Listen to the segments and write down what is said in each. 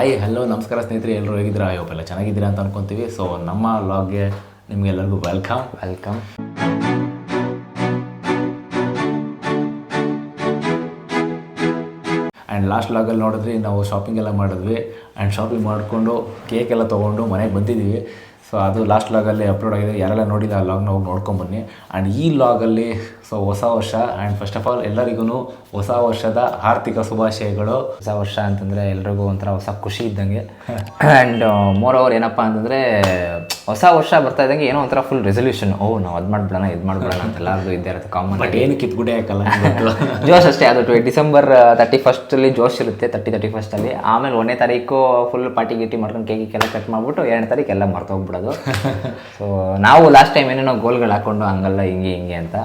Hi hello ನಮಸ್ಕಾರ ಸ್ನೇಹಿತರೆ, ಎಲ್ಲರೂ ಹೇಗಿದ್ದೀರಾ? ಎಲ್ಲ ಚೆನ್ನಾಗಿದ್ದೀರಾ ಅಂತ ಅನ್ಕೊತೀವಿ. ಸೊ ನಮ್ಮ ವ್ಲಾಗ್ಗೆ ನಿಮಗೆಲ್ಲರಿಗೂ ವೆಲ್ಕಮ್. ಆ್ಯಂಡ್ ಲಾಸ್ಟ್ ವ್ಲಾಗಲ್ಲಿ ನೋಡಿದ್ರಿ, ನಾವು ಶಾಪಿಂಗ್ ಎಲ್ಲ ಮಾಡಿದ್ವಿ. ಆ್ಯಂಡ್ ಶಾಪಿಂಗ್ ಮಾಡಿಕೊಂಡು ಕೇಕ್ ಎಲ್ಲ ತೊಗೊಂಡು ಮನೆಗೆ ಬಂದಿದ್ದೀವಿ. ಸೊ ಅದು ಲಾಸ್ಟ್ ವ್ಲಾಗಲ್ಲಿ ಅಪ್ಲೋಡ್ ಆಗಿದೆ. ಯಾರೆಲ್ಲ ನೋಡಿಲ್ಲ ಆ ವ್ಲಾಗ್ನ ಹೋಗಿ ನೋಡ್ಕೊಂಬನ್ನಿ. ಆ್ಯಂಡ್ ಈ ವ್ಲಾಗಲ್ಲಿ ಸೊ ಹೊಸ ವರ್ಷ, ಆ್ಯಂಡ್ ಫಸ್ಟ್ ಆಫ್ ಆಲ್ ಎಲ್ಲರಿಗೂ ಹೊಸ ವರ್ಷದ ಆರ್ಥಿಕ ಶುಭಾಶಯಗಳು. ಹೊಸ ವರ್ಷ ಅಂತಂದರೆ ಎಲ್ರಿಗೂ ಒಂಥರ ಹೊಸ ಖುಷಿ ಇದ್ದಂಗೆ. ಆ್ಯಂಡ್ ಮೋರ್ ಓವರ್ ಏನಪ್ಪ ಅಂತಂದರೆ, ಹೊಸ ವರ್ಷ ಬರ್ತಾ ಇದ್ದಂಗೆ ಏನೋ ಒಂಥರ ಫುಲ್ ರೆಸೊಲ್ಯೂಷನ್. ನಾವು ಅದು ಮಾಡ್ಬಿಡೋಣ ಇದು ಮಾಡ್ಬಿಡೋಣ ಅಂತ ಎಲ್ಲರಿಗೂ ಇದ್ದೇ ಇರುತ್ತೆ ಕಾಮನ್. ಬಟ್ ಏನು ಕಿತ್ಗುಡೆ ಹಾಕಲ್ಲ ಜೋಶ್ ಅಷ್ಟೇ. ಅದು ಡಿಸೆಂಬರ್ 31st ಜೋಶ್ ಇರುತ್ತೆ, 31st. ಆಮೇಲೆ 1ನೇ ತಾರೀಕು ಫುಲ್ ಪಾರ್ಟಿ ಗೀಟಿ ಮಾಡ್ಕೊಂಡು ಕೇಕೆಲ್ಲ ಕಟ್ ಮಾಡಿಬಿಟ್ಟು 2ನೇ ತಾರೀಕು ಎಲ್ಲ ಮರ್ತೋಗ್ಬಿಡೋದು. ಸೊ ನಾವು ಲಾಸ್ಟ್ ಟೈಮ್ ಏನೇನೋ ಗೋಲ್ಗಳು ಹಾಕೊಂಡು ಹಂಗಲ್ಲ ಹಿಂಗೆ ಅಂತ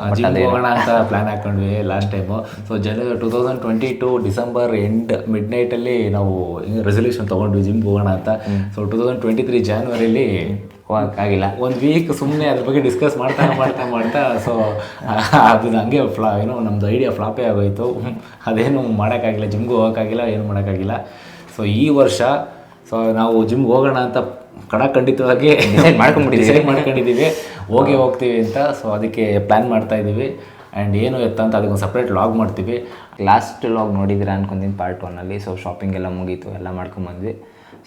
ಹೋಗೋಣ ಅಂತ ಪ್ಲ್ಯಾನ್ ಹಾಕೊಂಡ್ವಿ last time. So 2022 December end ಮಿಡ್ ನೈಟಲ್ಲಿ ನಾವು ರೆಸೊಲ್ಯೂಷನ್ ತೊಗೊಂಡ್ವಿ ಜಿಮ್ಗೆ ಹೋಗೋಣ ಅಂತ. ಸೊ 2023 ಜಾನ್ವರಿಲಿ ಹೋಗೋಕ್ಕಾಗಿಲ್ಲ. ಒಂದು ವೀಕ್ ಸುಮ್ಮನೆ ಅದ್ರ ಬಗ್ಗೆ ಡಿಸ್ಕಸ್ ಮಾಡ್ತಾ ಸೊ ಅದು ಹಂಗೆ ನಮ್ಮದು ಐಡಿಯಾ ಫ್ಲಾಪೇ ಆಗೋಯಿತು. ಅದೇನು ಮಾಡೋಕ್ಕಾಗಿಲ್ಲ, ಜಿಮ್ಗೆ ಹೋಗೋಕ್ಕಾಗಿಲ್ಲ, ಏನು ಮಾಡೋಕ್ಕಾಗಿಲ್ಲ. ಸೊ ಈ ವರ್ಷ ಸೊ ನಾವು ಜಿಮ್ಗೆ ಹೋಗೋಣ ಅಂತ ಖಂಡಿತವಾಗಿ ಡಿಸೈಡ್ ಮಾಡ್ಕೊಂಡಿದ್ದೀವಿ, ಹೋಗ್ತೀವಿ ಅಂತ. ಸೊ ಅದಕ್ಕೆ ಪ್ಲ್ಯಾನ್ ಮಾಡ್ತಾಯಿದ್ದೀವಿ. ಆ್ಯಂಡ್ ಏನು ಅಂತ ಅದಕ್ಕೊಂದು ಸಪ್ರೇಟ್ ಲಾಗ್ ಮಾಡ್ತೀವಿ. ಲಾಸ್ಟ್ ಲಾಗ್ ನೋಡಿದ್ದೀರಾ ಅನ್ಕೊಂತೀನಿ ಪಾರ್ಟ್ 1ಅಲ್ಲಿ. ಸೊ ಶಾಪಿಂಗ್ ಎಲ್ಲ ಮುಗೀತು, ಎಲ್ಲ ಮಾಡ್ಕೊಂಬಂದ್ವಿ.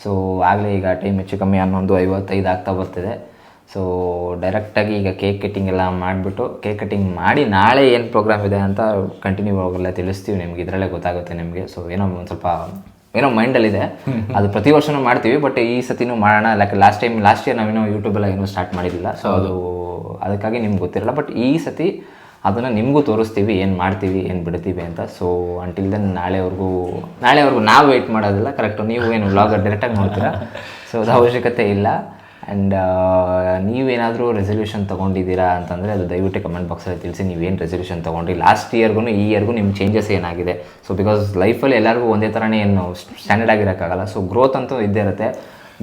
ಸೊ ಆಗಲೇ ಈಗ ಟೈಮ್ ಹೆಚ್ಚು ಕಮ್ಮಿ 11:55 ಆಗ್ತಾ ಬರ್ತಿದೆ. ಸೊ ಡೈರೆಕ್ಟಾಗಿ ಈಗ ಕೇಕ್ ಕಟ್ಟಿಂಗ್ ಎಲ್ಲ ಮಾಡಿಬಿಟ್ಟು, ಕೇಕ್ ಕಟ್ಟಿಂಗ್ ಮಾಡಿ ನಾಳೆ ಏನು ಪ್ರೋಗ್ರಾಮ್ ಇದೆ ಅಂತ ಕಂಟಿನ್ಯೂ ಆಗೆಲ್ಲ ತಿಳಿಸ್ತೀವಿ ನಿಮ್ಗೆ. ಇದರಲ್ಲೇ ಗೊತ್ತಾಗುತ್ತೆ ನಿಮಗೆ. ಸೊ ಒಂದು ಸ್ವಲ್ಪ ಮೈಂಡಲ್ಲಿದೆ. ಅದು ಪ್ರತಿ ವರ್ಷವೂ ಮಾಡ್ತೀವಿ, ಬಟ್ ಈ ಸತಿನೂ ಮಾಡೋಣ. ಲಾಸ್ಟ್ ಇಯರ್ ನಾವೇನೋ ಯೂಟ್ಯೂಬೆಲ್ಲ ಏನೂ ಸ್ಟಾರ್ಟ್ ಮಾಡಿರಲಿಲ್ಲ. ಸೊ ಅದಕ್ಕಾಗಿ ನಿಮ್ಗೆ ಗೊತ್ತಿರಲ್ಲ. ಬಟ್ ಈ ಸತಿ ಅದನ್ನು ನಿಮಗೂ ತೋರಿಸ್ತೀವಿ, ಏನು ಮಾಡ್ತೀವಿ, ಏನು ಬಿಡ್ತೀವಿ ಅಂತ. ಸೊ ಅಂಟಿಲ್ ದೆನ್ ನಾಳೆವರೆಗೂ ನಾವು ವೆಯ್ಟ್ ಮಾಡೋದಿಲ್ಲ. ಕರೆಕ್ಟು, ನೀವು ಏನು ವ್ಲಾಗ್ ಡೈರೆಕ್ಟಾಗಿ ನೋಡ್ತೀರಾ. ಸೊ ಅದು ಅವಶ್ಯಕತೆ ಇಲ್ಲ. ಆ್ಯಂಡ್ ನೀವೇನಾದರೂ ರೆಸೊಲ್ಯೂಷನ್ ತೊಗೊಂಡಿದ್ದೀರಾ ಅಂತಂದರೆ ಅದು ದಯವಿಟ್ಟು ಕಮೆಂಟ್ ಬಾಕ್ಸಲ್ಲಿ ತಿಳಿಸಿ. ನೀವೇನು ರೆಸೊಲ್ಯೂಷನ್ ತೊಗೊಂಡ್ರಿ ಲಾಸ್ಟ್ ಇಯರ್ಗೂ ಈ ಇಯರ್ಗೂ ನಿಮ್ಮ ಚೇಂಜಸ್ ಏನಾಗಿದೆ. ಸೊ ಬಿಕಾಸ್ ಲೈಫಲ್ಲಿ ಎಲ್ಲರಿಗೂ ಒಂದೇ ಥರನೇ ಏನು ಸ್ಟ್ಯಾಂಡರ್ಡ್ ಆಗಿರೋಕ್ಕಾಗಲ್ಲ. ಸೊ ಗ್ರೋತ್ ಅಂತೂ ಇದ್ದೇ ಇರುತ್ತೆ,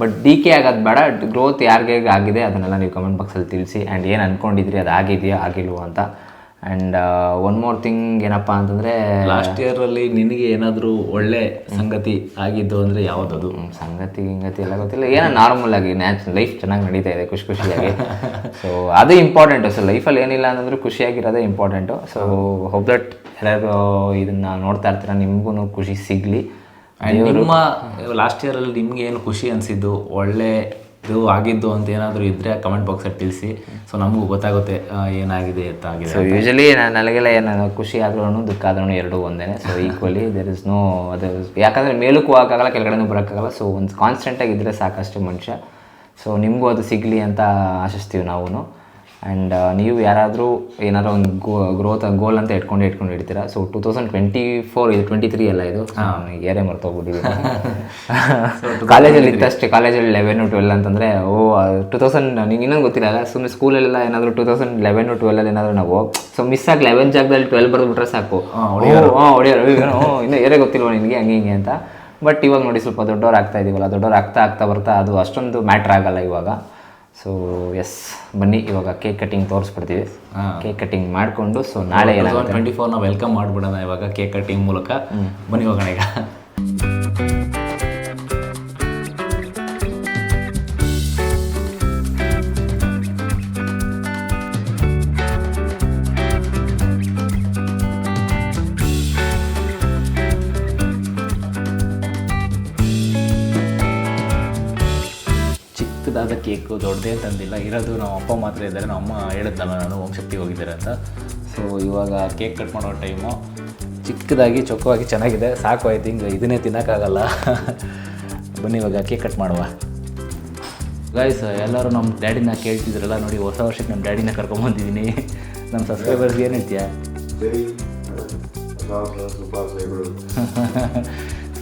ಬಟ್ ಡಿಕೆ ಆಗೋದು ಬೇಡ. ಗ್ರೋತ್ ಯಾರಿಗೆ ಆಗಿದೆ ಅದನ್ನೆಲ್ಲ ನೀವು ಕಮೆಂಟ್ ಬಾಕ್ಸಲ್ಲಿ ತಿಳಿಸಿ. ಆ್ಯಂಡ್ ಏನು ಅಂದ್ಕೊಂಡಿದ್ರಿ ಅದು ಆಗಿದೆಯಾ ಆಗಿಲ್ವೋ ಅಂತ. ಆ್ಯಂಡ್ ಒನ್ ಮೋರ್ ಥಿಂಗ್ ಏನಪ್ಪ ಅಂತಂದರೆ, ಲಾಸ್ಟ್ ಇಯರಲ್ಲಿ ನಿನಗೆ ಏನಾದರೂ ಒಳ್ಳೆ ಸಂಗತಿ ಆಗಿದ್ದು ಅಂದರೆ ಯಾವುದದು? ಸಂಗತಿ ಎಲ್ಲ ಗೊತ್ತಿಲ್ಲ, ಏನೋ ನಾರ್ಮಲ್ ಆಗಿ ಲೈಫ್ ಚೆನ್ನಾಗಿ ನಡೀತಾ ಇದೆ, ಖುಷಿಯಾಗಿ. ಸೊ ಅದು ಇಂಪಾರ್ಟೆಂಟು. ಸೊ ಲೈಫಲ್ಲಿ ಏನಿಲ್ಲ ಅಂತಂದ್ರೆ ಖುಷಿಯಾಗಿರೋದೇ ಇಂಪಾರ್ಟೆಂಟು. ಸೊ ಹೋಪ್ ದಟ್ ಎಲ್ಲರಿಗೂ ಇದನ್ನು ನೋಡ್ತಾ ಇರ್ತೀರ, ನಿಮಗೂ ಖುಷಿ ಸಿಗಲಿ. ನಿಮ್ಮ ಲಾಸ್ಟ್ ಇಯರಲ್ಲಿ ನಿಮ್ಗೆ ಏನು ಖುಷಿ ಅನಿಸಿದ್ದು, ಒಳ್ಳೆ ಇದು ಆಗಿದ್ದು ಅಂತ ಏನಾದರೂ ಇದ್ದರೆ ಕಮೆಂಟ್ ಬಾಕ್ಸಲ್ಲಿ ತಿಳಿಸಿ. ಸೊ ನಮಗೂ ಗೊತ್ತಾಗುತ್ತೆ ಏನಾಗಿದೆ ಅಂತ ಆಗಿದೆ. ಸೊ ಯೂಶಲಿ ನನಗೆಲ್ಲ ಏನು ಖುಷಿ ಆದ್ರೂ ದುಃಖ ಆದ್ರೂ ಎರಡೂ ಒಂದೇ. So equally there is no ಅದು, ಯಾಕಂದರೆ ಮೇಲಕ್ಕೂ ಹೋಗೋಕ್ಕಾಗಲ್ಲ, ಕೆಳಗಡೆನೂ ಬರೋಕ್ಕಾಗಲ್ಲ. ಸೊ ಒಂದು ಕಾನ್ಸ್ಟೆಂಟಾಗಿ ಇದ್ದರೆ ಸಾಕಷ್ಟೇ ಮನುಷ್ಯ. ಸೊ ನಿಮಗೂ ಅದು ಸಿಗಲಿ ಅಂತ ಆಶಿಸ್ತೀವಿ ನಾವು. ಆ್ಯಂಡ್ ನೀವು ಯಾರಾದರೂ ಏನಾದರೂ ಒಂದು ಗೋಲ್ ಅಂತ ಇಟ್ಕೊಂಡಿರ್ತೀರ. ಸೊ 2024 ಇದು 23 ಅಲ್ಲ, ಇದು ಏರೇ ಮರ್ತೋಗ್ಬಿಟ್ಟಿದೆ. ಕಾಲೇಜಲ್ಲಿ ಇತ್ತಷ್ಟೇ. ಕಾಲೇಜಲ್ಲಿ 11 12 ಅಂತಂದರೆ 2000 ನಿಂಗೆ ಇನ್ನೊಂದು ಗೊತ್ತಿಲ್ಲ. ಸುಮ್ಮನೆ ಸ್ಕೂಲಲ್ಲೆಲ್ಲ ಏನಾದರೂ 2011 12 ಏನಾದರೂ ನಾವು ಸೊ ಮಿಸ್ ಆಗಿ 11 ಜಾಗದಲ್ಲಿ 12 ಬರೆದ್ಬಿಟ್ರೆ ಸಾಕು, ಹೊಡಿಯೋರು ಇನ್ನೂ ಏರೇ ಗೊತ್ತಿಲ್ವ ನಿನಗೆ ಹಂಗೆ ಅಂತ. ಬಟ್ ಇವಾಗ ನೋಡಿ ಸ್ವಲ್ಪ ದೊಡ್ಡವ್ರು ಆಗ್ತಾ ಇದೀವಲ್ಲ, ದೊಡ್ಡವ್ರು ಆಗ್ತಾ ಬರ್ತಾ ಅದು ಅಷ್ಟೊಂದು ಮ್ಯಾಟ್ರ್ ಆಗಲ್ಲ ಇವಾಗ. ಸೊ ಎಸ್, ಬನ್ನಿ ಇವಾಗ ಕೇಕ್ ಕಟ್ಟಿಂಗ್ ತೋರಿಸ್ಬಿಡ್ತೀವಿ. ಕೇಕ್ ಕಟ್ಟಿಂಗ್ ಮಾಡಿಕೊಂಡು ಸೊ ನಾಳೆ 2024 ವೆಲ್ಕಮ್ ಮಾಡಿಬಿಡೋಣ ಇವಾಗ ಕೇಕ್ ಕಟ್ಟಿಂಗ್ ಮೂಲಕ. ಬನ್ನಿ ಹೋಗೋಣ ಈಗ. ಚಿಕ್ಕದಾದ ಕೇಕು, ದೊಡ್ಡದೇ ತಂದಿಲ್ಲ, ಇರೋದು ನಮ್ಮ ಅಪ್ಪ ಮಾತ್ರ ಇದ್ದಾರೆ. ನಮ್ಮ ಅಮ್ಮ ಹೇಳಿದ್ನಲ್ಲ ನಾನು ಓಂಶಕ್ತಿ ಹೋಗಿದ್ದಾರೆ ಅಂತ. ಸೊ ಇವಾಗ ಕೇಕ್ ಕಟ್ ಮಾಡೋ ಟೈಮು. ಚಿಕ್ಕದಾಗಿ ಚೊಕ್ಕವಾಗಿ ಚೆನ್ನಾಗಿದೆ, ಸಾಕು ಆಯ್ತು. ಹಿಂಗೆ ಇದನ್ನೇ ತಿನ್ನೋಕ್ಕಾಗಲ್ಲ. ಬನ್ನಿ ಇವಾಗ ಕೇಕ್ ಕಟ್ ಮಾಡುವ. ಗೈಸ್, ಎಲ್ಲರೂ ನಮ್ಮ ಡ್ಯಾಡಿನ ಕೇಳ್ತಿದ್ರಲ್ಲ, ನೋಡಿ ಹೊಸ ವರ್ಷಕ್ಕೆ ನಮ್ಮ ಡ್ಯಾಡಿನ ಕರ್ಕೊಂಬಂದಿದ್ದೀನಿ. ನಮ್ಮ ಸಬ್ಸ್ಕ್ರೈಬರ್ಸ್ಗೆ ಏನು ಹೇಳ್ತೀಯಾ?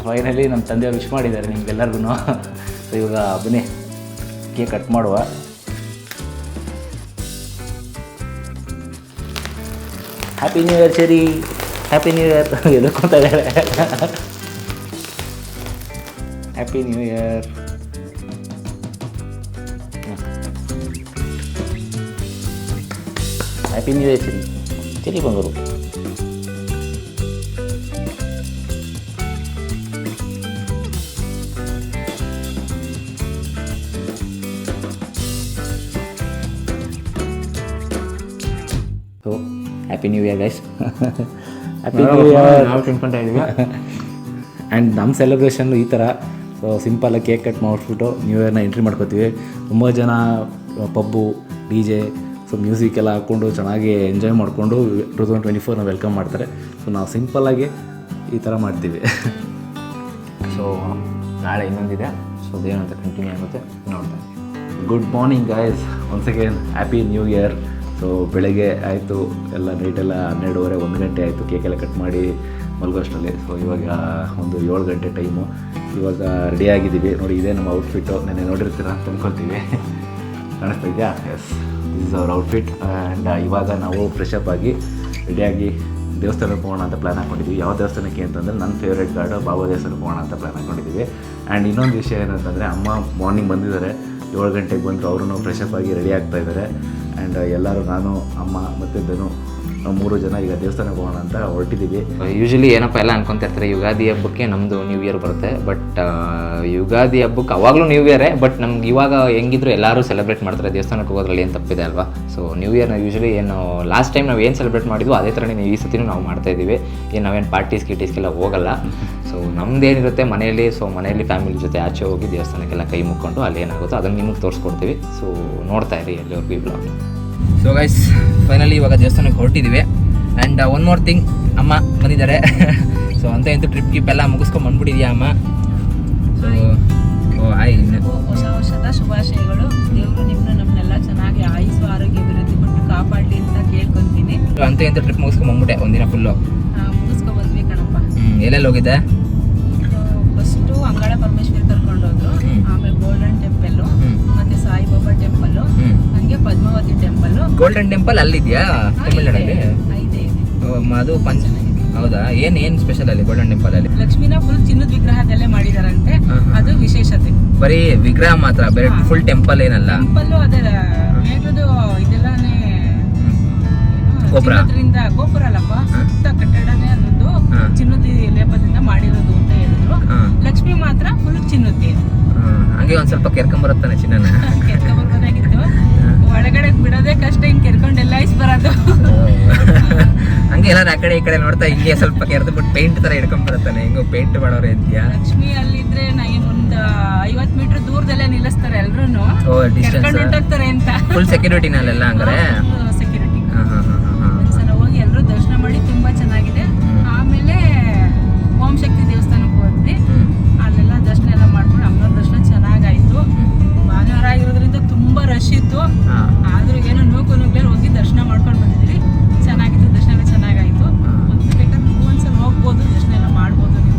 ಫೈನಲಿ ನಮ್ಮ ತಂದೆ ವಿಶ್ ಮಾಡಿದ್ದಾರೆ ನಿಮ್ಗೆಲ್ಲರಿಗೂ. ಸೊ ಇವಾಗ ಬನ್ನಿ ಕೇಕ್ ಕಟ್ ಮಾಡುವ. ಹ್ಯಾಪಿ ನ್ಯೂ ಇಯರ್ ಸರಿ, ಹ್ಯಾಪಿ ನ್ಯೂ ಇಯರ್ ಎದಕ್ಕೊಂತ ಇದ್ದಾರೆ. Happy new year. Happy new year ಸರಿ ಬಂದರು. Happy new year guys. Happy new year. ನಾವು ತಿನ್ಕೊತಾ ಇದ್ದೀವಿ. ಆ್ಯಂಡ್ ನಮ್ಮ ಸೆಲೆಬ್ರೇಷನ್ ಈ ಥರ. ಸೊ ಸಿಂಪಲಾಗಿ ಕೇಕ್ ಕಟ್ ಮಾಡಿಸ್ಬಿಟ್ಟು ನ್ಯೂ ಇಯರ್ನ ಎಂಟ್ರಿ ಮಾಡ್ಕೋತೀವಿ. ತುಂಬ ಜನ ಪಬ್ಬು, DJ, ಸೊ ಮ್ಯೂಸಿಕ್ ಎಲ್ಲ ಹಾಕ್ಕೊಂಡು ಚೆನ್ನಾಗಿ ಎಂಜಾಯ್ ಮಾಡಿಕೊಂಡು 2024ನ ವೆಲ್ಕಮ್ ಮಾಡ್ತಾರೆ. ಸೊ ನಾವು ಸಿಂಪಲ್ಲಾಗಿ ಈ ಥರ ಮಾಡ್ತೀವಿ. ಸೊ ನಾಳೆ ಇನ್ನೊಂದಿದೆ, ಸೊ ಅದೇನಂತ ಕಂಟಿನ್ಯೂ ಆಗುತ್ತೆ ನೋಡ್ತಾ. Good morning guys, once again happy new year. So ಬೆಳಗ್ಗೆ ಆಯಿತು ಎಲ್ಲ, ನೈಟೆಲ್ಲ 12:30 1 ಗಂಟೆ ಆಯಿತು ಕೇಕೆಲ್ಲ ಕಟ್ ಮಾಡಿ ಮಲ್ಗೋಷ್ಟರಲ್ಲಿ. ಸೊ ಇವಾಗ ಒಂದು 7 ಗಂಟೆ ಟೈಮು. ಇವಾಗ ರೆಡಿಯಾಗಿದ್ದೀವಿ ನೋಡಿ. ಇದೇ ನಮ್ಮ ಔಟ್ಫಿಟ್ಟು, ನೆನ್ನೆ ನೋಡಿರ್ತೀರ ಅಂತ ಅಂದ್ಕೊಳ್ತೀವಿ. ಕಾಣಿಸ್ತಾ ಇದೆಯಾ? Yes, this is our outfit. And ಇವಾಗ ನಾವು ಫ್ರೆಶಪ್ ಆಗಿ ರೆಡಿಯಾಗಿ ದೇವಸ್ಥಾನಕ್ಕೆ ಹೋಗೋಣ ಅಂತ ಪ್ಲ್ಯಾನ್ ಹಾಕ್ಕೊಂಡಿದ್ದೀವಿ. ಯಾವ ದೇವಸ್ಥಾನಕ್ಕೆ ಅಂತಂದರೆ ನನ್ನ ಫೇವ್ರೇಟ್ ಗಾರ್ಡ್ ಬಾಬಾ ದೇವಸ್ಥಾನಕ್ಕೆ ಹೋಗೋಣ ಅಂತ ಪ್ಲ್ಯಾನ್ ಹಾಕ್ಕೊಂಡಿದ್ದೀವಿ. ಆ್ಯಂಡ್ ಇನ್ನೊಂದು ವಿಷಯ ಏನಂತಂದರೆ, ಅಮ್ಮ ಮಾರ್ನಿಂಗ್ ಬಂದಿದ್ದಾರೆ, 7 ಗಂಟೆಗೆ ಬಂದರು. ಅವರು ಫ್ರೆಶಪ್ ಆಗಿ ರೆಡಿ ಆಗ್ತಾ ಇದ್ದಾರೆ. ಆ್ಯಂಡ್ ಎಲ್ಲರೂ, ನಾನು, ಅಮ್ಮ ಮತ್ತು ಧನು, ನಾವು 3 ಜನ ಈಗ ದೇವಸ್ಥಾನಕ್ಕೆ ಹೋಗೋಣ ಅಂತ ಹೊರಟಿದ್ದೀವಿ. ಯೂಶಲಿ ಏನಪ್ಪ ಎಲ್ಲ ಅನ್ಕೊತಿರ್ತಾರೆ, ಯುಗಾದಿ ಹಬ್ಬಕ್ಕೆ ನಮ್ಮದು ನ್ಯೂ ಇಯರ್ ಬರುತ್ತೆ. ಬಟ್ ಯುಗಾದಿ ಹಬ್ಬಕ್ಕೆ ಅವಾಗಲೂ ನ್ಯೂ ಇಯರೇ. ಬಟ್ ನಮ್ಗೆ ಇವಾಗ ಹೆಂಗಿದ್ರು ಎಲ್ಲರೂ ಸೆಲೆಬ್ರೇಟ್ ಮಾಡ್ತಾರೆ, ದೇವಸ್ಥಾನಕ್ಕೆ ಹೋಗೋದ್ರಲ್ಲಿ ಏನು ತಪ್ಪಿದೆ ಅಲ್ವಾ? ಸೊ ನ್ಯೂ ಇಯರ್ನ ಯೂಶಲಿ ಏನು ಲಾಸ್ಟ್ ಟೈಮ್ ನಾವು ಏನು ಸೆಲೆಬ್ರೇಟ್ ಮಾಡಿದ್ವು ಅದೇ ಥರನೇ ಈ ಸತಿನೂ ನಾವು ಮಾಡ್ತಾಯಿದ್ದೀವಿ. ಏನು ನಾವೇನು ಪಾರ್ಟೀಸ್ಗೆಲ್ಲ ಹೋಗಲ್ಲ. ಸೊ ನಮ್ದೇನಿರುತ್ತೆ ಮನೆಯಲ್ಲಿ, ಸೊ ಮನೆಯಲ್ಲಿ ಫ್ಯಾಮಿಲಿ ಜೊತೆ ಆಚೆ ಹೋಗಿ ದೇವಸ್ಥಾನಕ್ಕೆಲ್ಲ ಕೈ ಮುಕ್ಕೊಂಡು ಅಲ್ಲಿ ಏನಾಗುತ್ತೋ ಅದನ್ನು ನಿಮಗೆ ತೋರಿಸ್ಕೊಡ್ತೀವಿ. ಸೊ ನೋಡ್ತಾ ಇರಿ ಎಲ್ಲಿವರೆಗೂ ಈ ಬ್ಲಾಗ್. ಸೊ ಗೈಸ್, ಫೈನಲಿ ಇವಾಗ ದೇವಸ್ಥಾನಕ್ಕೆ ಹೊರಟಿದ್ದೀವಿ. ಆ್ಯಂಡ್ ಒನ್ ಮೋರ್ ಥಿಂಗ್, ಅಮ್ಮ ಬಂದಿದ್ದಾರೆ. ಸೊ ಅಂತ ಇಂಥ ಟ್ರಿಪ್ ಗಿಪ್ ಎಲ್ಲ ಮುಗಿಸ್ಕೊಂಡು ಬಂದ್ಬಿಟ್ಟಿದ್ಯಾ ಅಮ್ಮ? ಸೊ ಹೊಸ ವರ್ಷದ ಶುಭಾಶಯಗಳು. ದೇವರು ನಿಮ್ಮನ್ನ ನಮ್ಮನ್ನೆಲ್ಲ ಚೆನ್ನಾಗಿ ಆಯುಸ್ಸು ಆರೋಗ್ಯ ಅಭಿವೃದ್ಧಿ ಕೊಟ್ಟು ಕಾಪಾಡಲಿ ಅಂತ ಕೇಳ್ಕೊತೀನಿ. ಅಂತ ಇಂಥ ಟ್ರಿಪ್ ಮುಗಿಸ್ಕೊಂಡು ಬಂದ್ಬಿಟ್ಟೆ ಒಂದಿನ ಫುಲ್ಲು. ಮುಗಿಸ್ಕೊಂಡು ಬಂದ್ವಿ ಕಣಪ್ಪ. ಎಲ್ಲೆಲ್ಲಿ ಹೋಗಿದ್ದೆ? ಫಸ್ಟು ಅಂಗಾಳ ಪರಮೇಶ್ವರಿ ಕರ್ಕೊಂಡೋದ್ರು, ಆಮೇಲೆ ಗೋಲ್ಡನ್ ಟೆಂಪಲ್ಲು, ಮತ್ತೆ ಸಾಯಿಬಾಬಾ ಟೆಂಪಲ್ಲು, ಹಂಗೆ ಪದ್ಮಾವತಿ ಟೆಂಪಲ್ಲು. ಗೋಲ್ಡನ್ ಟೆಂಪಲ್ ಅಲ್ಲಿದೆಯಾ ತಮಿಳ್ನಾಡಲ್ಲಿ? ಇದೆ. ಅದು ಪಂಚ, ಹೌದಾ? ಏನು ಸ್ಪೆಷಲ್ ಅಲ್ಲಿ ಗೋಲ್ಡನ್ ಟೆಂಪಲ್ ಅಲ್ಲಿ? ಲಕ್ಷ್ಮಿನ ಫುಲ್ ಚಿನ್ನದ ವಿಗ್ರಹದಲ್ಲೇ ಮಾಡಿದಾರಂತೆ, ಅದು ವಿಶೇಷತೆ. ಬರೀ ವಿಗ್ರಹ ಮಾತ್ರ, ಬೇರೆ ಫುಲ್ ಟೆಂಪಲ್ ಏನಲ್ಲ? ಟೆಂಪಲ್ಲು ಅದೇ ಮೇಘದು ಇದೆಲ್ಲಾನೇ ಚಿನ್ನದ್ರಿಂದ, ಗೋಪುರ ಅಲ್ಲಪ್ಪ, ಸುತ್ತ ಕಟ್ಟಡನೇ ಅದೊಂದು ಚಿನ್ನದ ಲೇಪದಿಂದ ಮಾಡಿರೋದು ಅಂತ ಹೇಳಿದ್ರು. ಲಕ್ಷ್ಮಿ ಮಾತ್ರ ಫುಲ್ ಚಿನ್ನದ್ದೇ. ಹಂಗೆ ಒಂದ್ ಸ್ವಲ್ಪ ಕೆರ್ಕೊಂಬರುತ್ತಾನೆ ಚಿನ್ನನ. ಕೆರ್ಕೊಂಡ್ಬರ್ಬೋದಾಗಿತ್ತು, ಒಳಗಡೆ ಬಿಡೋದೇ ಕಷ್ಟ, ಹಿಂಗ್ ಕೆರ್ಕೊಂಡು ಎಲ್ಲ ಬರೋದು. ಹಂಗೆ ಎಲ್ಲಾರು ಆ ಕಡೆ ಈ ಕಡೆ ನೋಡ್ತಾ ಹಿಂಗೆ ಸ್ವಲ್ಪ ಕೆರೆದು ಬಿಟ್ಟು ಪೇಂಟ್ ತರ ಹಿಡ್ಕೊಂಡ್ಬರುತ್ತಾನೆ. ಹಿಂಗೋ ಪೇಂಟ್ ಮಾಡೋರು ಅಂತೀಯಾ? ಲಕ್ಷ್ಮಿ ಅಲ್ಲಿದ್ರೆ ಒಂದು 50 ಮೀಟರ್ ದೂರದಲ್ಲೇ ನಿಲ್ಲಿಸ್ತಾರೆ ಎಲ್ರು, ಕೆರ್ಕೊಂಡು ಹೊಂಟೋಗ್ತಾರೆ ಅಂತ. ಫುಲ್ ಸೆಕ್ಯೂರಿಟಿನಲ್ಲೆಲ್ಲ ಹಂಗಾರೆ? ಸೆಕ್ಯೂರಿಟಿ. ಒಂದ್ಸಲ ಹೋಗಿ ಎಲ್ಲರೂ ದರ್ಶನ ಮಾಡಿ ತುಂಬಾ ಚೆನ್ನಾಗಿದೆ. ಆಮೇಲೆ ಓಂ ಶಕ್ತಿ ದೇವಸ್ಥಾನಕ್ಕೆ ಹೋದ್ವಿ, ಅಲ್ಲೆಲ್ಲ ದರ್ಶನ ಎಲ್ಲ ಮಾಡ್ಕೊಂಡು ಅಮ್ಮನವ್ರ ದರ್ಶನ ಚೆನ್ನಾಗಾಯ್ತು. ಭಾನುವಾರ ಆಗಿರೋದ್ರಿಂದ ತುಂಬಾ ರಶ್ ಇತ್ತು, ಆದ್ರೂ ಏನೋ ನುಗ್ಗಲೇ ಹೋಗಿ ದರ್ಶನ ಮಾಡ್ಕೊಂಡು ಬಂದಿದ್ವಿ. ಚೆನ್ನಾಗಿತ್ತು, ದರ್ಶನ ಎಲ್ಲ ಚೆನ್ನಾಗಾಯ್ತು. ಬೇಕಾದ್ರೆ ಒಂದ್ಸಲ ಹೋಗ್ಬೋದು, ದರ್ಶನ ಎಲ್ಲ ಮಾಡ್ಬೋದು ನೀವು.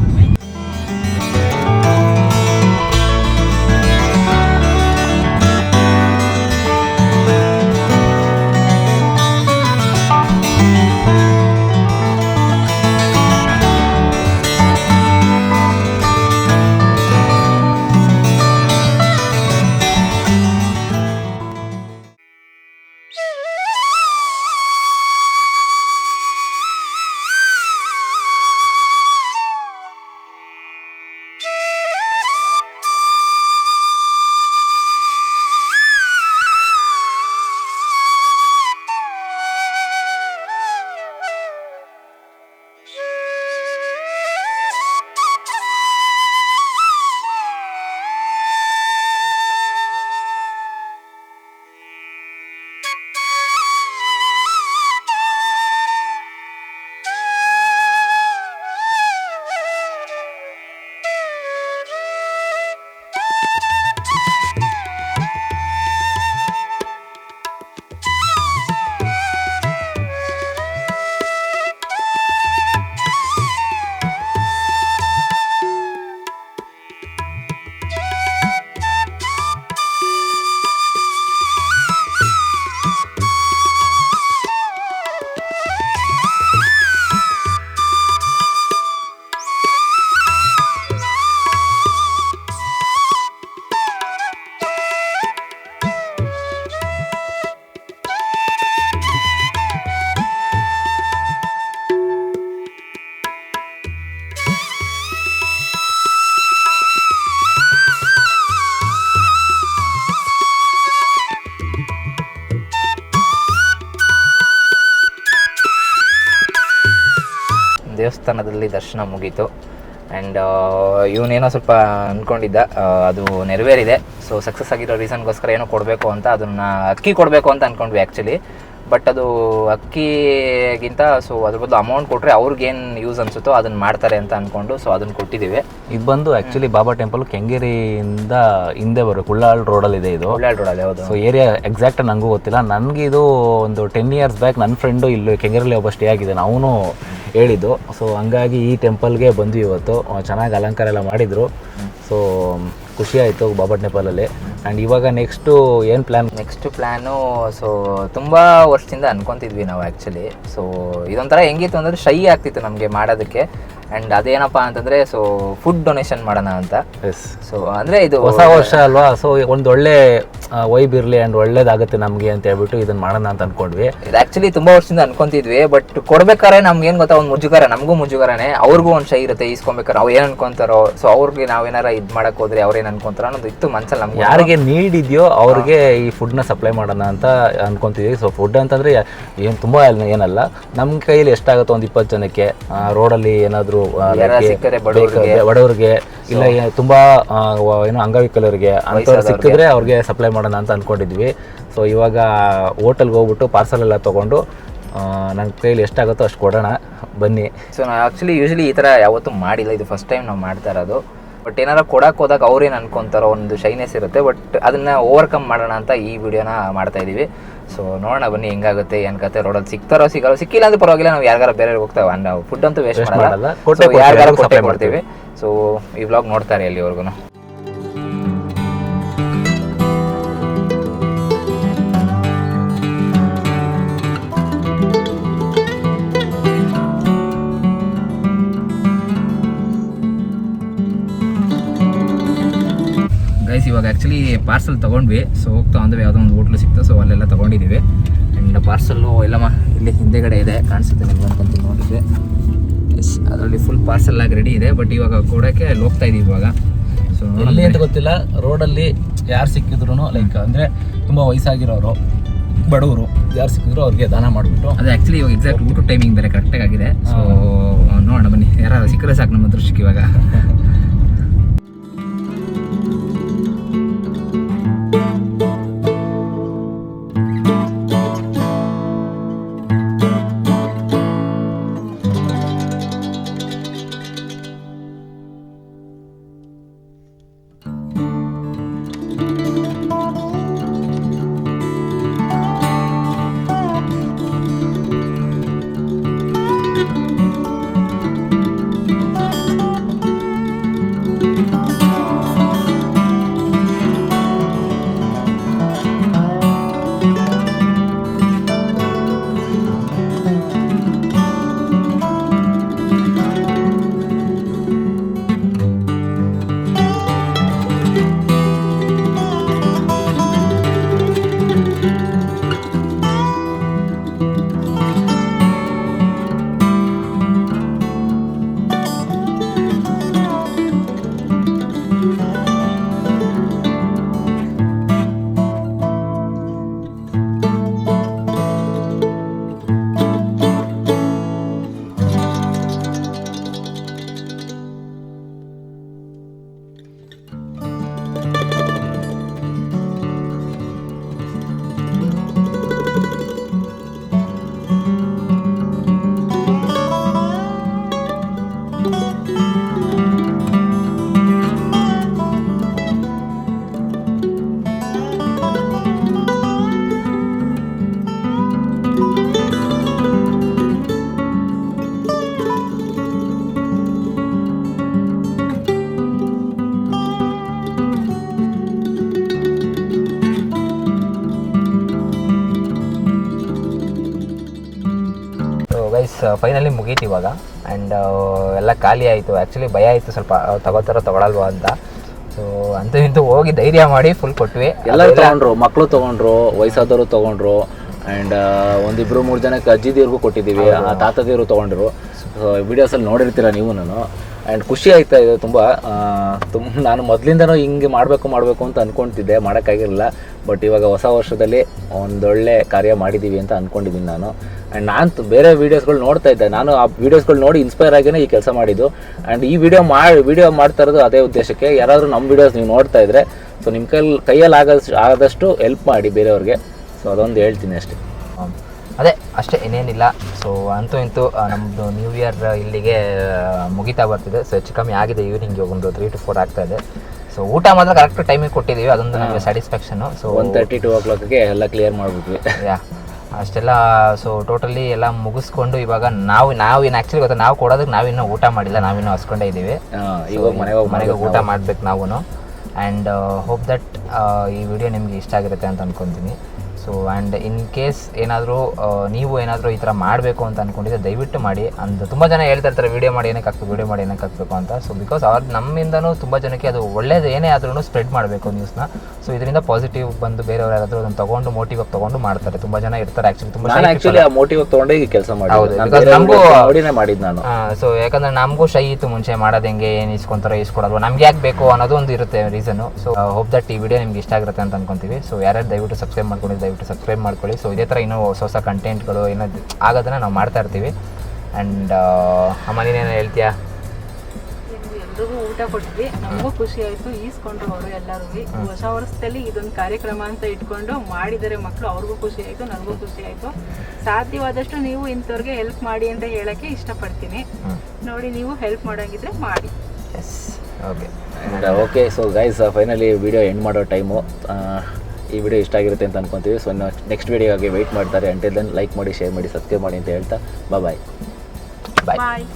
ದೇವಸ್ಥಾನದಲ್ಲಿ ದರ್ಶನ ಮುಗೀತು. ಆ್ಯಂಡ್ ಇವನೇನೋ ಸ್ವಲ್ಪ ಅಂದ್ಕೊಂಡಿದ್ದ, ಅದು ನೆರವೇರಿದೆ. ಸೊ ಸಕ್ಸಸ್ ಆಗಿರೋ ರೀಸನ್ಗೋಸ್ಕರ ಏನೋ ಕೊಡಬೇಕು ಅಂತ, ಅದನ್ನು ಅಕ್ಕಿ ಕೊಡಬೇಕು ಅಂತ ಅಂದ್ಕೊಂಡ್ವಿ ಆ್ಯಕ್ಚುಲಿ. ಬಟ್ ಅದು ಅಕ್ಕಿಗಿಂತ ಸೊ ಅದ್ರ ಬದಲು ಅಮೌಂಟ್ ಕೊಟ್ಟರೆ ಅವ್ರಿಗೇನು ಯೂಸ್ ಅನಿಸುತ್ತೋ ಅದನ್ನು ಮಾಡ್ತಾರೆ ಅಂತ ಅಂದ್ಕೊಂಡು ಸೊ ಅದನ್ನು ಕೊಟ್ಟಿದ್ದೀವಿ. ಇದು ಬಂದು ಆ್ಯಕ್ಚುಲಿ ಬಾಬಾ ಟೆಂಪಲ್ ಕೆಂಗೇರಿಯಿಂದ ಹಿಂದೆ ಬರೋದು ಕುಳ್ಳಾಳ್ ರೋಡಲ್ಲಿದೆ ಇದು. ಕುಳ್ಳಾಳ್ ರೋಡಲ್ಲಿ ಹೌದು. ಸೊ ಏರಿಯಾ ಎಕ್ಸಾಕ್ಟ್ ನನಗೂ ಗೊತ್ತಿಲ್ಲ. ನನಗೆ ಇದು ಒಂದು 10 years ಬ್ಯಾಕ್ ನನ್ನ ಫ್ರೆಂಡು ಇಲ್ಲಿ ಕೆಂಗೇರಿಯಲ್ಲಿ ಒಬ್ಬ ಸ್ಟೇ ಆಗಿದ್ದಾನೆ, ಅವನು ಹೇಳಿದ್ದು. ಸೊ ಹಂಗಾಗಿ ಈ ಟೆಂಪಲ್ಗೆ ಬಂದ್ವಿ ಇವತ್ತು. ಚೆನ್ನಾಗಿ ಅಲಂಕಾರ ಎಲ್ಲ ಮಾಡಿದರು. ಸೊ ಖುಷಿ ಆಯಿತು ಬಾಬಾ ಟೆಂಪಲಲ್ಲಿ. ಆ್ಯಂಡ್ ಇವಾಗ ನೆಕ್ಸ್ಟು ಏನು ನೆಕ್ಸ್ಟ್ ಪ್ಲ್ಯಾನು ಸೊ ತುಂಬ ವರ್ಷದಿಂದ ಅನ್ಕೊತಿದ್ವಿ ನಾವು ಆ್ಯಕ್ಚುಲಿ. ಸೊ ಇದೊಂಥರ ಹೆಂಗಿತ್ತು ಅಂದರೆ ಶೈ ಆಗ್ತಿತ್ತು ನಮಗೆ ಮಾಡೋದಕ್ಕೆ. ಆ್ಯಂಡ್ ಅದೇನಪ್ಪ ಅಂತಂದರೆ ಸೊ ಫುಡ್ ಡೊನೇಷನ್ ಮಾಡೋಣ ಅಂತ. ಎಸ್. ಸೊ ಅಂದರೆ ಇದು ಹೊಸ ವರ್ಷ ಅಲ್ವಾ, ಸೊ ಒಂದು ಒಳ್ಳೆ ವೈಬ್ ಇರಲಿ ಆ್ಯಂಡ್ ಒಳ್ಳೇದಾಗುತ್ತೆ ನಮಗೆ ಅಂತ ಹೇಳ್ಬಿಟ್ಟು ಇದನ್ನು ಮಾಡೋಣ ಅಂತ ಅಂದ್ಕೊಂಡ್ವಿ. ಇದು ಆ್ಯಕ್ಚುಲಿ ತುಂಬ ವರ್ಷದಿಂದ ಅನ್ಕೊಂತಿದ್ವಿ. ಬಟ್ ಕೊಡ್ಬೇಕಾದ್ರೆ ನಮ್ಗೆ ಏನು ಗೊತ್ತಾ, ಒಂದು ಮುಜುಗರ, ನಮಗೂ ಮುಜುಗರನೇ, ಅವ್ರಿಗೂ ಒಂದು ಶೈ ಇರುತ್ತೆ ಈಸ್ಕೊಬೇಕಾರೆ. ಅವ್ರು ಏನು ಅನ್ಕೊಂತಾರೋ, ಸೊ ಅವ್ರಿಗೆ ನಾವೇನಾರ ಇದು ಮಾಡೋಕೆ ಹೋದ್ರೆ ಅವ್ರೇನು ಅನ್ಕೊಂತಾರೋ ಅನ್ನೋದು ಇತ್ತು ಮನ್ಸಲ್ಲಿ ನಮ್ಗೆ. ಯಾರಿಗೆ ನೀಡ್ ಇದೆಯೋ ಅವ್ರಿಗೆ ಈ ಫುಡ್ನ ಸಪ್ಲೈ ಮಾಡೋಣ ಅಂತ ಅನ್ಕೊಂತಿದ್ವಿ. ಸೊ ಫುಡ್ ಅಂತಂದರೆ ಏನು ತುಂಬ ಏನಲ್ಲ, ನಮ್ಮ ಕೈಯಲ್ಲಿ ಎಷ್ಟಾಗುತ್ತೋ ಒಂದು 20 ಜನಕ್ಕೆ ರೋಡಲ್ಲಿ ಏನಾದರೂ ಸಿಕ್ಕರೆ ಬಡವ್ರಿಗೆ ಇಲ್ಲ ತುಂಬ ಏನೋ ಅಂಗವಿಕಲರಿಗೆ ಅಂಥವ್ರು ಸಿಕ್ಕಿದ್ರೆ ಅವ್ರಿಗೆ ಸಪ್ಲೈ ಮಾಡೋಣ ಅಂತ ಅಂದ್ಕೊಂಡಿದ್ವಿ. ಸೊ ಇವಾಗ ಹೋಟೆಲ್ಗೆ ಹೋಗ್ಬಿಟ್ಟು ಪಾರ್ಸಲ್ ಎಲ್ಲ ತೊಗೊಂಡು ನನ್ನ ಕೈಯಲ್ಲಿ ಎಷ್ಟಾಗುತ್ತೋ ಅಷ್ಟು ಕೊಡೋಣ ಬನ್ನಿ. ಸೊ ನಾವು ಆ್ಯಕ್ಚುಲಿ ಯೂಶ್ವಲಿ ಈ ಥರ ಯಾವತ್ತೂ ಮಾಡಿಲ್ಲ, ಇದು ಫಸ್ಟ್ ಟೈಮ್ ನಾವು ಮಾಡ್ತಾ ಇರೋದು. ಬಟ್ ಏನಾರ ಕೊಡಕ್ಕೆ ಹೋದಾಗ ಅವ್ರೇನು ಅನ್ಕೊತಾರೋ ಒಂದು ಶೈನೆಸ್ ಇರುತ್ತೆ. ಬಟ್ ಅದನ್ನು ಓವರ್ಕಮ್ ಮಾಡೋಣ ಅಂತ ಈ ವಿಡಿಯೋನ ಮಾಡ್ತಾ ಇದ್ದೀವಿ. ಸೊ ನೋಡೋಣ ಬನ್ನಿ ಹೆಂಗಾಗುತ್ತೆ, ಏನು ಕತೆ. ರೋಡಲ್ಲಿ ಸಿಗ್ತಾರೋ ಸಿಕ್ಕಿಲ್ಲ ಅಂದ್ರೆ ಪರವಾಗಿಲ್ಲ, ನಾವು ಯಾರಿಗಾರ ಬೇರೆ ಹೋಗ್ತಾವೆ, ನಾವು ಫುಡ್ ಅಂತೂ ವೇಸ್ಟ್ ಮಾಡಲ್ಲ, ಯಾರಿಗಾರ ಕೊಟ್ಟೆ ಕೊಡ್ತೀವಿ. ಸೊ ಈ ವ್ಲಾಗ್ ನೋಡ್ತಾರೆ ಎಲ್ಲಿವರೆಗೂ. ಗೈಸ್ ಇವಾಗ ಆ್ಯಕ್ಚುಲಿ ಪಾರ್ಸಲ್ ತೊಗೊಂಡ್ವಿ. ಸೊ ಹೋಗ್ತಾ ಅಂದ್ರೆ ಯಾವುದೋ ಒಂದು ಹೋಟ್ಲು ಸಿಕ್ತು, ಸೊ ಅಲ್ಲೆಲ್ಲ ತೊಗೊಂಡಿದ್ದೀವಿ. ಆ್ಯಂಡ್ ಪಾರ್ಸಲ್ಲು ಎಲ್ಲಮ್ಮ ಇಲ್ಲಿ ಹಿಂದೆಗಡೆ ಇದೆ, ಕಾಣಿಸುತ್ತೆ ನಿಮ್ಗೆ ಅನ್ಕೊಂತೀನಿ ನೋಡಿದ್ದೆ. ಎಸ್, ಅದರಲ್ಲಿ ಫುಲ್ ಪಾರ್ಸಲ್ ಆಗಿ ರೆಡಿ ಇದೆ. ಬಟ್ ಇವಾಗ ಕೊಡೋಕ್ಕೆ ಅಲ್ಲಿ ಹೋಗ್ತಾ ಇದ್ದೀವಿ ಇವಾಗ. ಸೊ ಎಲ್ಲಿ ಅಂತ ಗೊತ್ತಿಲ್ಲ, ರೋಡಲ್ಲಿ ಯಾರು ಸಿಕ್ಕಿದ್ರು ಲೈಕ್ ಅಂದರೆ ತುಂಬ ವಯಸ್ಸಾಗಿರೋರು, ಬಡವರು ಯಾರು ಸಿಕ್ಕಿದ್ರು ಅವ್ರಿಗೆ ದಾನ ಮಾಡಿಬಿಟ್ಟು. ಅದೇ ಆ್ಯಕ್ಚುಲಿ ಇವಾಗ ಎಕ್ಸಾಕ್ಟ್ ಊಟ ಟೈಮಿಂಗ್ ಬೇರೆ ಕರೆಕ್ಟಾಗಿ ಆಗಿದೆ. ಸೊ ನೋಡೋಣ ಬನ್ನಿ, ಯಾರು ಸಿಕ್ಕರೆ ಸಾಕು ನಮ್ಮ ದೃಷ್ಟಿಗೆ ಇವಾಗ. ಗೈಸ್ ಫೈನಲಿ ಮುಗೀತು ಇವಾಗ. ಆ್ಯಂಡ್ ಎಲ್ಲ ಖಾಲಿ ಆಯಿತು. ಆ್ಯಕ್ಚುಲಿ ಭಯ ಆಯಿತು ಸ್ವಲ್ಪ, ತಗೋತಾರೋ ತಗೊಳಲ್ವಾ ಅಂತ. ಸೊ ಅಂತೂ ಇಂತೂ ಹೋಗಿ ಧೈರ್ಯ ಮಾಡಿ ಫುಲ್ ಕೊಟ್ವಿ. ಎಲ್ಲರೂ ತೊಗೊಂಡ್ರು, ಮಕ್ಕಳು ತೊಗೊಂಡ್ರು, ವಯಸ್ಸಾದವರು ತೊಗೊಂಡ್ರು. ಆ್ಯಂಡ್ ಒಂದಿಬ್ರು 3 ಜನಕ್ಕೆ ಅಜ್ಜಿದಿರ್ಗೂ ಕೊಟ್ಟಿದ್ದೀವಿ, ತಾತದಿರು ತೊಗೊಂಡ್ರು. ಸೊ ವಿಡಿಯೋಸಲ್ಲಿ ನೋಡಿರ್ತೀರ ನೀವು. ನಾನು ಆ್ಯಂಡ್ ಖುಷಿ ಆಯ್ತಾ ಇದೆ ತುಂಬ. ನಾನು ಮೊದಲಿಂದನೂ ಹಿಂಗೆ ಮಾಡಬೇಕು ಅಂತ ಅಂದ್ಕೊಳ್ತಿದ್ದೆ, ಮಾಡೋಕ್ಕಾಗಿರಲಿಲ್ಲ. ಬಟ್ ಇವಾಗ ಹೊಸ ವರ್ಷದಲ್ಲಿ ಒಂದೊಳ್ಳೆ ಕಾರ್ಯ ಮಾಡಿದ್ದೀವಿ ಅಂತ ಅಂದ್ಕೊಂಡಿದ್ದೀನಿ ನಾನು. ಆ್ಯಂಡ್ ನಾನು ಬೇರೆ ವೀಡಿಯೋಸ್ಗಳು ನೋಡ್ತಾ ಇದ್ದೆ, ನಾನು ಆ ವೀಡಿಯೋಸ್ಗಳು ನೋಡಿ ಇನ್ಸ್ಪೈರ್ ಆಗಿಯೇ ಈ ಕೆಲಸ ಮಾಡಿದ್ದು. ಆ್ಯಂಡ್ ಈ ವಿಡಿಯೋ ಮಾಡ್ತಾ ಇರೋದು ಅದೇ ಉದ್ದೇಶಕ್ಕೆ. ಯಾರಾದರೂ ನಮ್ಮ ವೀಡಿಯೋಸ್ ನೀವು ನೋಡ್ತಾ ಇದ್ದರೆ ಸೊ ನಿಮ್ಮ ಕೈಯಲ್ಲಿ ಆದಷ್ಟು ಹೆಲ್ಪ್ ಮಾಡಿ ಬೇರೆಯವ್ರಿಗೆ. ಸೊ ಅದೊಂದು ಹೇಳ್ತೀನಿ ಅಷ್ಟೇ. ಅದೇ ಅಷ್ಟೇ, ಇನ್ನೇನಿಲ್ಲ. ಸೊ ಅಂತೂ ಇಂತೂ ನಮ್ಮದು ನ್ಯೂ ಇಯರ್ ಇಲ್ಲಿಗೆ ಮುಗಿತಾ ಬರ್ತಿದೆ. ಸೊ ಹೆಚ್ಚು ಕಮ್ಮಿ ಆಗಿದೆ, ಈವ್ನಿಂಗ್ ಒಂದು 3 to 4 ಆಗ್ತಾ ಇದೆ. ಸೊ ಊಟ ಮಾತ್ರ ಕರೆಕ್ಟ್ ಟೈಮಿಗೆ ಕೊಟ್ಟಿದ್ದೀವಿ, ಅದೊಂದು ನಮಗೆ ಸ್ಯಾಟಿಸ್ಫ್ಯಾಕ್ಷನು. ಸೊ 1:30 2 o'clockಗೆ ಎಲ್ಲ ಕ್ಲಿಯರ್ ಮಾಡಿಬಿಟ್ವಿ. ಯಾ ಅಷ್ಟೆಲ್ಲ. ಸೊ ಟೋಟಲಿ ಎಲ್ಲ ಮುಗಿಸ್ಕೊಂಡು ಇವಾಗ ನಾವು ಇನ್ನು ಆ್ಯಕ್ಚುಲಿ ಗೊತ್ತಾ, ನಾವು ಕೊಡೋದಕ್ಕೆ ನಾವಿನ್ನೂ ಊಟ ಮಾಡಿಲ್ಲ, ನಾವಿನ್ನೂ ಹಸ್ಕೊಂಡೇ ಇದ್ದೀವಿ. ಇವಾಗ ಮನೆಗೆ ಊಟ ಮಾಡ್ಬೇಕು ನಾವು. ಆ್ಯಂಡ್ ಹೋಪ್ ದಟ್ ಈ ವಿಡಿಯೋ ನಿಮಗೆ ಇಷ್ಟ ಆಗಿರುತ್ತೆ ಅಂತ ಅಂದ್ಕೊತೀನಿ. ಸೊ ಆ್ಯಂಡ್ ಇನ್ ಕೇಸ್ ಏನಾದರೂ ನೀವು ಏನಾದರೂ ಈ ಥರ ಮಾಡಬೇಕು ಅಂತ ಅಂದ್ಕೊಂಡಿದ್ದೆ ದಯವಿಟ್ಟು ಮಾಡಿ. ಅಂದು ತುಂಬ ಜನ ಹೇಳ್ತಾ ಇರ್ತಾರೆ ವೀಡಿಯೋ ಮಾಡಿ ಏನಕ್ಕೆ ಹಾಕಬೇಕು ಅಂತ. ಸೊ ಬಿಕಾಸ್ ನಮ್ಮಿಂದನೂ ತುಂಬ ಜನಕ್ಕೆ ಅದು ಒಳ್ಳೇದು ಏನೇ ಆದ್ರೂ ಸ್ಪ್ರೆಡ್ ಮಾಡಬೇಕು ನ್ಯೂಸ್ನ. ಸೊ ಇದರಿಂದ ಪಾಸಿಟಿವ್ ಬಂದು ಬೇರೆಯವ್ರು ಯಾರಾದರೂ ಅದನ್ನು ತೊಗೊಂಡು ಮೋಟಿವ್ ಆಗಿ ತೊಗೊಂಡು ಮಾಡ್ತಾರೆ. ತುಂಬ ಜನ ಇರ್ತಾರೆ ಆ್ಯಕ್ಚುಲಿ, ತುಂಬ ಆ್ಯಕ್ಚುಲಿ ಆ ಮೋಟಿವ್ ತೊಗೊಂಡೇ ಈ ಕೆಲಸ ನಮಗೂ ಮಾಡಿದ್ದು ನಾನು. ಸೊ ಯಾಕಂದರೆ ನಮಗೂ ಶೈ ಇತ್ತು ಮುಂಚೆ ಮಾಡೋದು, ಹೆಂಗೆ ಏನು ಇಸ್ಕೊಂತಾರೋ ಇಸ್ಕೊಡೋದು, ನಮ್ಗೆ ಯಾಕೆ ಬೇಕು ಅನ್ನೋದು ಒಂದು ಇರುತ್ತೆ ರೀಸನ್ನು. ಸೊ ಹೋಪ್ ದಟ್ ಈ ವಿಡಿಯೋ ನಿಮ್ಗೆ ಇಷ್ಟ ಆಗಿರುತ್ತೆ ಅಂತ ಅನ್ಕೊಂತೀವಿ. ಸೊ ಯಾರ್ಯಾರು ದಯವಿಟ್ಟು ಸಬ್ಸ್ಕ್ರೈಬ್ ಮಾಡ್ಕೊಂಡಿದ್ದು ಸಬ್ಸ್ಕ್ರೈಬ್ ಮಾಡ್ಕೊಳ್ಳಿ. ಸೊ ಇದೇ ಥರ ಇನ್ನೂ ಹೊಸ ಕಂಟೆಂಟ್ಗಳು ಏನೋ ಆಗೋದನ್ನು ನಾವು ಮಾಡ್ತಾ ಇರ್ತೀವಿ. ಆ್ಯಂಡ್ ಅಮ್ಮ ನೀನೇನು ಹೇಳ್ತೀಯಾ? ಎಲ್ರಿಗೂ ಊಟ ಕೊಟ್ಟಿದ್ವಿ, ನಮಗೂ ಖುಷಿ ಆಯಿತು, ಈಸ್ಕೊಂಡ್ರು ಅವರು ಎಲ್ಲರೂ. ಹೊಸ ವರ್ಷದಲ್ಲಿ ಇದೊಂದು ಕಾರ್ಯಕ್ರಮ ಅಂತ ಇಟ್ಕೊಂಡು ಮಾಡಿದರೆ ಮಕ್ಕಳು, ಅವ್ರಿಗೂ ಖುಷಿ ಆಯಿತು, ನನಗೂ ಖುಷಿ ಆಯಿತು. ಸಾಧ್ಯವಾದಷ್ಟು ನೀವು ಇಂಥವ್ರಿಗೆ ಹೆಲ್ಪ್ ಮಾಡಿ ಅಂತ ಹೇಳೋಕ್ಕೆ ಇಷ್ಟಪಡ್ತೀನಿ. ನೋಡಿ, ನೀವು ಹೆಲ್ಪ್ ಮಾಡೋಂಗಿದ್ರೆ ಮಾಡಿ. Yes, okay okay. So guys, finally video end ಮಾಡೋ ಟೈಮು. ಈ ವಿಡಿಯೋ ಇಷ್ಟ ಆಗಿರುತ್ತೆ ಅಂತ ಅನ್ಕೊತೀವಿ. ಸೊ ನೆಕ್ಸ್ಟ್ ವಿಡಿಯೋಗೆ ವೆಯ್ಟ್ ಮಾಡ್ತಾರೆ. ಅಂಟಿಲ್ ದೆನ್ ಲೈಕ್ ಮಾಡಿ, ಶೇರ್ ಮಾಡಿ, ಸಬ್ಸ್ಕ್ರೈಬ್ ಮಾಡಿ ಅಂತ ಹೇಳ್ತಾ ಬಾಯ್. ಬಾಯ್.